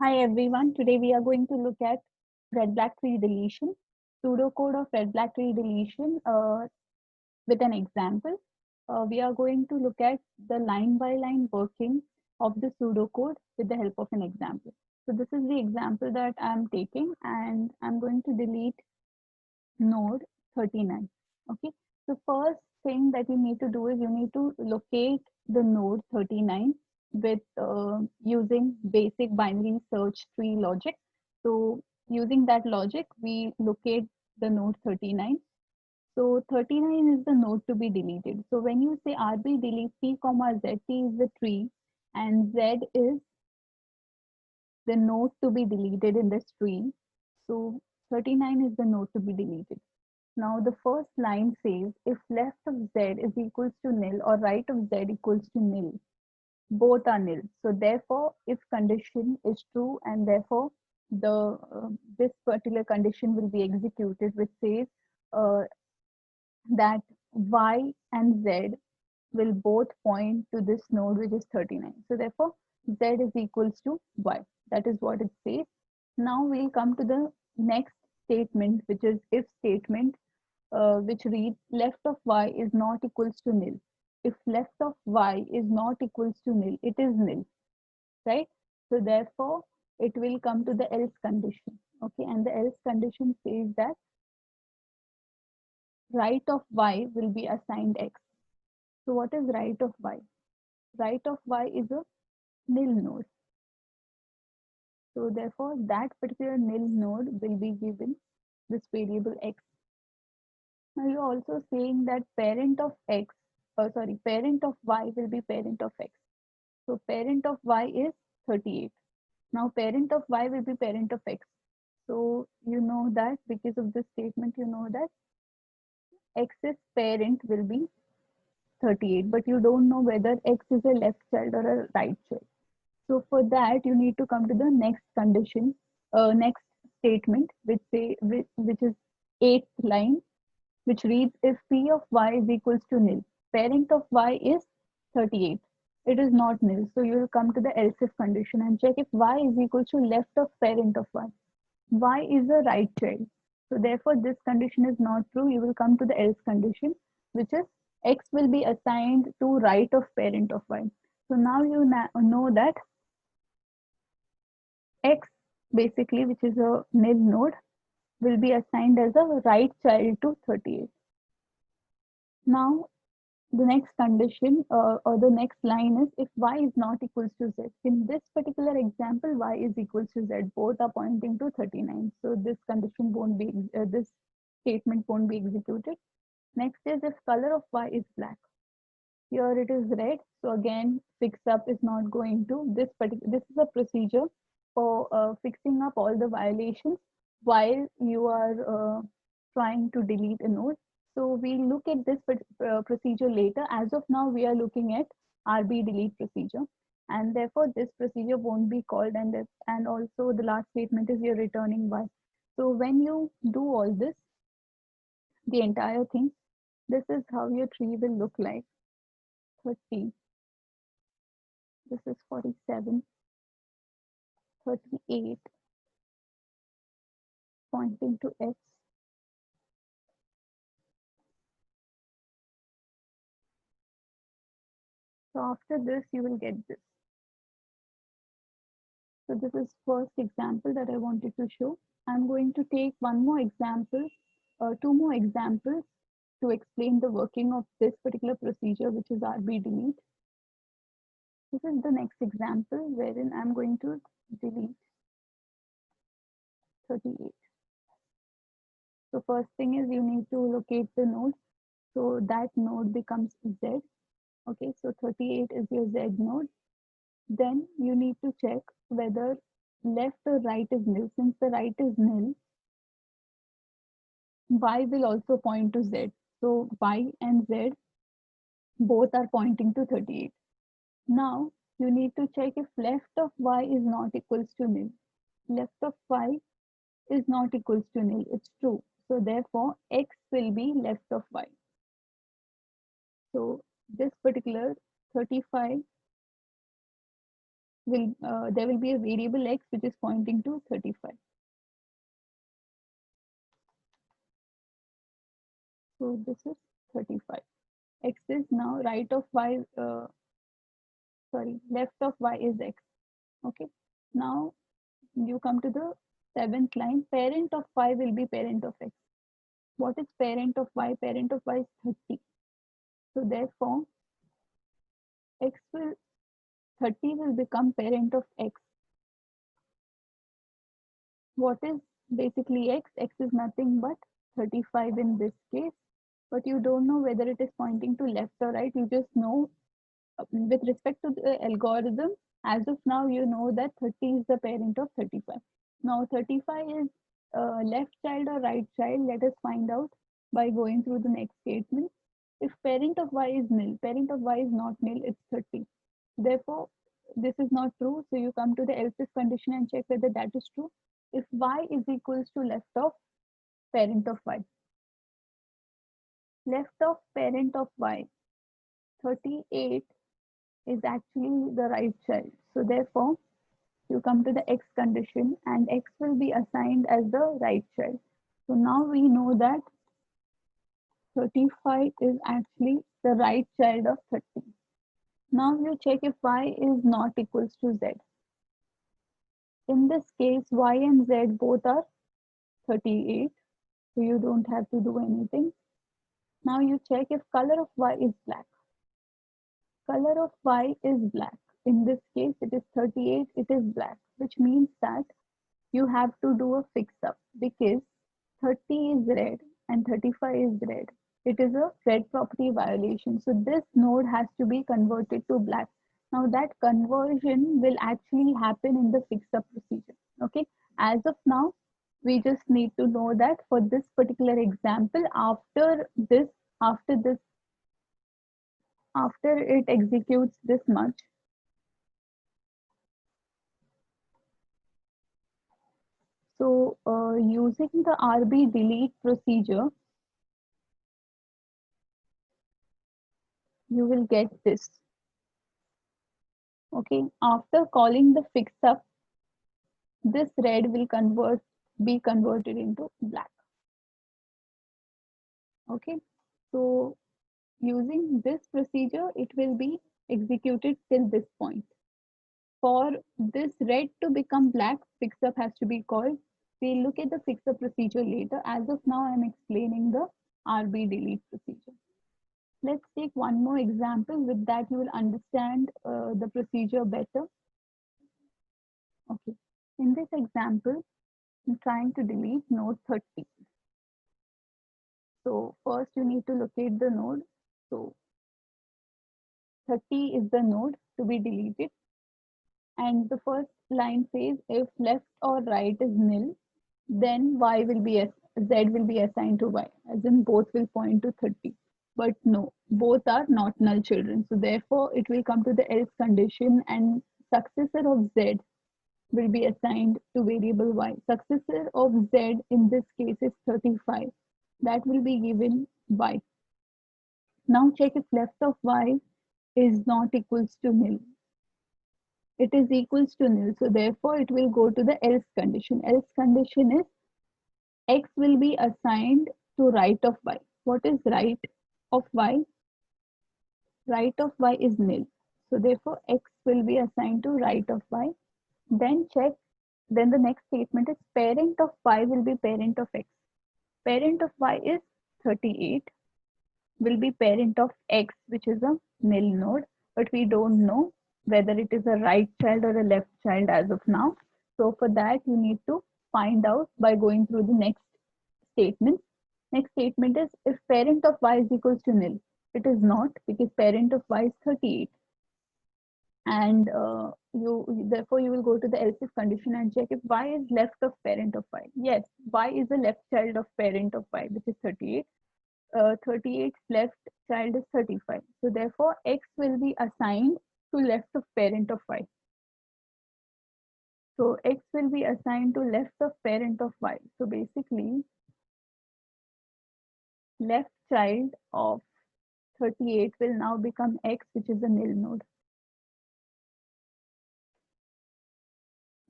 Hi everyone, today we are going to look at red black tree deletion, pseudocode of red black tree deletion with an example. We are going to look at the line by line working of the pseudocode with the help of an example. So this is the example that I'm taking and I'm going to delete node 39. Okay, so first thing that you need to do is you need to locate the node 39 with using basic binary search tree logic. So using that logic, we locate the node 39. So 39 is the node to be deleted. So when you say rb delete t comma z, t is the tree and z is the node to be deleted in this tree. So 39 is the node to be deleted. Now the first line says if left of z is equals to nil or right of z equals to nil, both are nil. So therefore, if condition is true and therefore the this particular condition will be executed, which says uh, that y and z will both point to this node which is 39. So therefore, z is equals to y. That is what it says. Now we'll come to the next statement, which is if statement, which reads left of y is not equals to nil. If left of y is not equals to nil, it is nil, right? So therefore, it will come to the else condition. Okay, and the else condition says that right of y will be assigned x. So what is right of y? Right of y is a nil node. So therefore, that particular nil node will be given this variable x. Now you're also saying that parent of x, parent of y will be parent of x. So parent of y is 38. Now parent of y will be parent of x. So you know that because of this statement, you know that x's parent will be 38, but you don't know whether x is a left child or a right child. So for that, you need to come to the next condition, next statement, which is eighth line, which reads if p of y is equals to nil, parent of y is 38. It is not nil. So you will come to the else if condition and check if y is equal to left of parent of y. Y is a right child. So therefore this condition is not true. You will come to the else condition, which is x will be assigned to right of parent of y. So now you know that x basically, which is a nil node, will be assigned as a right child to 38. Now the next condition or the next line is if y is not equals to z. In this particular example, y is equals to z. Both are pointing to 39. So this condition won't be, this statement won't be executed. Next is if color of y is black. Here it is red. So again, fix up is not going to this is a procedure for fixing up all the violations while you are trying to delete a node. So we look at this procedure later. As of now, we are looking at RB delete procedure, and therefore this procedure won't be called. And also the last statement is you're returning y. So when you do all this, the entire thing, this is how your tree will look like. 30. This is 47, 38, pointing to X. So after this, you will get this. So this is first example that I wanted to show. I'm going to take one more example, two more examples to explain the working of this particular procedure, which is RB delete. This is the next example wherein I'm going to delete 38. So first thing is you need to locate the node. So that node becomes Z. Okay, so 38 is your Z node. Then you need to check whether left or right is nil. Since the right is nil, y will also point to z. So y and z both are pointing to 38. Now you need to check if left of y is not equals to nil. Left of y is not equals to nil. It's true. So therefore x will be left of y. So this particular 35 will there will be a variable x which is pointing to 35. So this is 35. X is now right of y, sorry, left of y is x. Okay. Now you come to the seventh line. Parent of y will be parent of x. What is parent of y? Parent of y is 30. So therefore, x will 30 will become parent of x. What is basically x? X is nothing but 35 in this case, but you don't know whether it is pointing to left or right. You just know with respect to the algorithm, as of now, you know that 30 is the parent of 35. Now 35 is left child or right child. Let us find out by going through the next statement. If parent of y is nil, parent of y is not nil, it's 30. Therefore, this is not true. So you come to the else if condition and check whether that is true. If y is equals to left of parent of y, left of parent of y, 38 is actually the right child. So therefore, you come to the x condition and x will be assigned as the right child. So now we know that 35 is actually the right child of 30. Now you check if y is not equals to z. In this case, y and z both are 38, so you don't have to do anything. Now you check if color of y is black. Color of y is black. In this case, it is 38, it is black, which means that you have to do a fix up because 30 is red and 35 is red. It is a red property violation. So this node has to be converted to black. Now that conversion will actually happen in the fix up procedure. Okay. As of now, we just need to know that for this particular example, after this, after it executes this much, so using the RB delete procedure, you will get this. Okay, after calling the fix up, this red will be converted into black. Okay, so using this procedure, it will be executed till this point. For this red to become black, fix up has to be called. We'll look at the fix up procedure later. As of now, I'm explaining the RB delete procedure. Let's take one more example. With that, you will understand the procedure better. Okay. In this example, I'm trying to delete node 30. So first you need to locate the node. So 30 is the node to be deleted. And the first line says if left or right is nil, then z will be assigned to y, as in both will point to 30. But no, both are not null children. So therefore, it will come to the else condition and successor of z will be assigned to variable y. Successor of z in this case is 35. That will be given y. Now check if left of y is not equals to nil. It is equals to nil. So therefore, it will go to the else condition. Else condition is x will be assigned to right of y. What is right of y? Right of y is nil. So therefore, x will be assigned to right of y. Then check. Then the next statement is parent of y will be parent of x. Parent of y is 38, will be parent of x, which is a nil node, but we don't know whether it is a right child or a left child as of now. So for that, you need to find out by going through the next statement. Next statement is if parent of y is equals to nil. It is not, because parent of y is 38. And therefore you will go to the else if condition and check if y is left of parent of y. Yes, y is the left child of parent of y, which is 38. 38's left child is 35. So therefore, x will be assigned to left of parent of y. So x will be assigned to left of parent of y. So basically, left child of 38 will now become x, which is a nil node.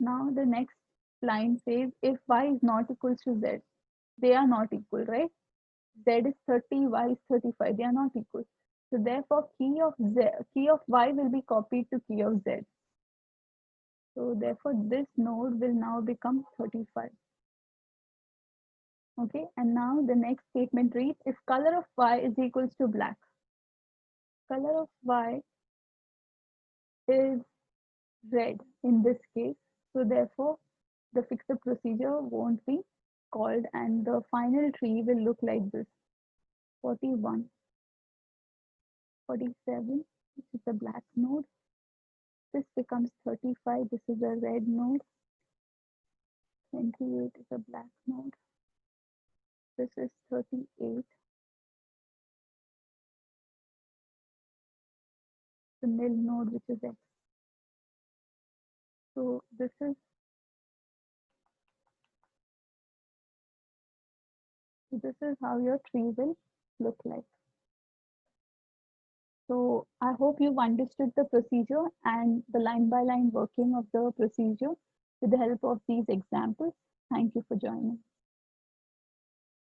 Now the next line says if y is not equals to z, they are not equal, right? Z is 30, y is 35, they are not equal. So therefore key of y will be copied to key of z. So therefore this node will now become 35. Okay, and now the next statement reads if color of y is equals to black, color of y is red in this case. So therefore the fixer procedure won't be called and the final tree will look like this: 41, 47, this is the black node, this becomes 35, this is a red node, 28 is a black node, this is 38, the nil node which is x. So this is how your tree will look like. So I hope you've understood the procedure and the line by line working of the procedure with the help of these examples. Thank you for joining.